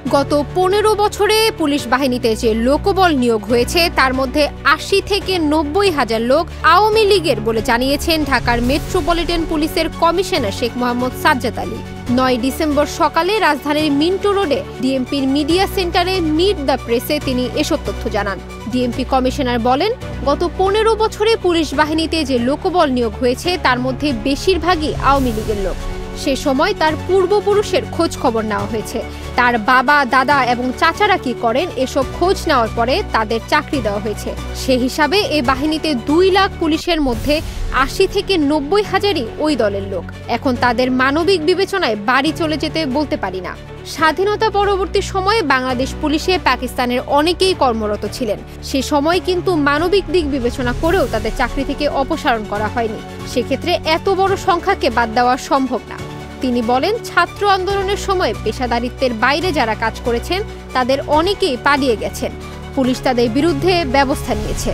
গত ১৫ বছরে পুলিশ বাহিনীতে যে লোকবল নিয়োগ হয়েছে তার মধ্যে ৮০ থেকে ৯০ হাজার লোক আওয়ামী লীগের বলে জানিয়েছেন ঢাকার মেট্রোপলিটন পুলিশের কমিশনার শেখ মোহাম্মদ সাজ্জাদ আলী। ৯ ডিসেম্বর সকালে রাজধানীর মিন্টো রোডে ডিএমপির মিডিয়া সেন্টারে মিট দ্য প্রেসে তিনি এসব তথ্য জানান। ডিএমপি কমিশনার বলেন, গত ১৫ বছরে পুলিশ বাহিনীতে যে লোকবল নিয়োগ হয়েছে তার মধ্যে বেশিরভাগই আওয়ামী লীগের লোক। সে সময় তার পূর্বপুরুষের খোঁজ খবর নেওয়া হয়েছে। তার বাবা, দাদা এবং চাচারা কি করেন এসব খোঁজ নেওয়ার পরে তাদের চাকরি দেওয়া হয়েছে। সে হিসাবে এই বাহিনীতে ২ লাখ পুলিশের মধ্যে ৮০ থেকে ৯০ হাজারই ওই দলের লোক। এখন তাদের মানবিক বিবেচনায় বাড়ি চলে যেতে বলতে পারি না। স্বাধীনতা পরবর্তী সময়ে বাংলাদেশ পুলিশে পাকিস্তানের অনেকেই কর্মরত ছিলেন। সে সময় কিন্তু মানবিক দিক বিবেচনা করেও তাদের চাকরি থেকে অপসারণ করা হয়নি। সেক্ষেত্রে এত বড় সংখ্যাকে বাদ দেওয়া সম্ভব না। তিনি বলেন, ছাত্র আন্দোলনের সময় পেশাদারিত্বের বাইরে যারা কাজ করেছেন তাদের অনেকেই পালিয়ে গেছেন। পুলিশ তাদের বিরুদ্ধে ব্যবস্থা নিয়েছে।